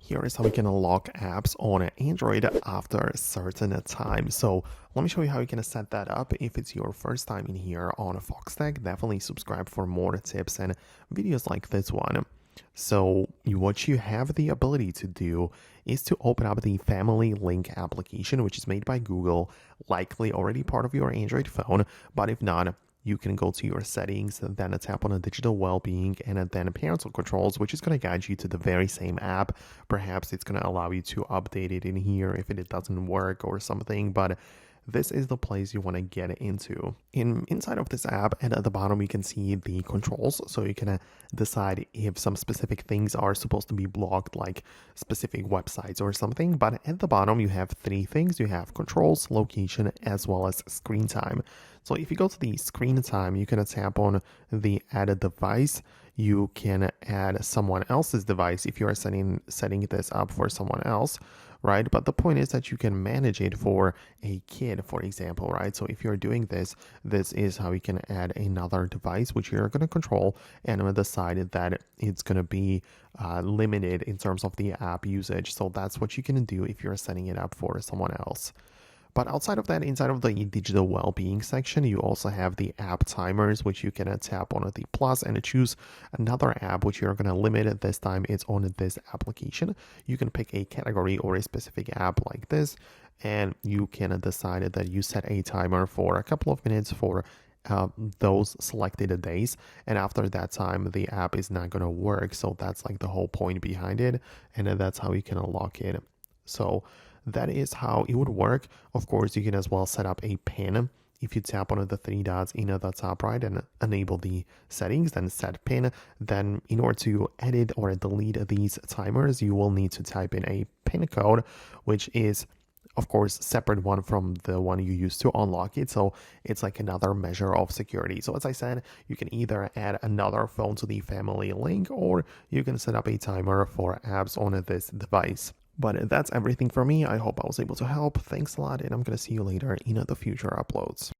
Here is how we can unlock apps on Android after a certain time. So let me show you how you can set that up. If it's your first time in here on Foxtecc, definitely subscribe for more tips and videos like this one. So what you have the ability to do is to open up the Family Link application, which is made by Google, likely already part of your Android phone, but if not, you can go to your settings and then tap on a digital well-being and then parental controls, which is going to guide you to the very same app. Perhaps it's going to allow you to update it in here if it doesn't work or something, but this is the place you want to get into. Inside of this app, and at the bottom, you can see the controls. So you can decide if some specific things are supposed to be blocked, like specific websites or something. But at the bottom, you have three things. You have controls, location, as well as screen time. So if you go to the screen time, you can tap on the add a device. You can add someone else's device if you are setting this up for someone else, right? But the point is that you can manage it for a kid, for example, right? So if you're doing this, this is how you can add another device, which you're going to control and decide that it's going to be limited in terms of the app usage. So that's what you can do if you're setting it up for someone else. But outside of that, inside of the digital well-being section, you also have the app timers, which you can tap on the plus and choose another app, which you're going to limit at this time. It's on this application. You can pick a category or a specific app like this, and you can decide that you set a timer for a couple of minutes for those selected days, and after that time the app is not going to work. So that's like the whole point behind it, and that's how you can unlock it. So that is how it would work. Of course, you can as well set up a pin. If you tap on the three dots in the top right and enable the settings, then set pin, then in order to edit or delete these timers, you will need to type in a pin code, which is of course separate one from the one you use to unlock it. So it's like another measure of security. So as I said, you can either add another phone to the family link, or you can set up a timer for apps on this device. But that's everything for me. I hope I was able to help. Thanks a lot, and I'm going to see you later in the future uploads.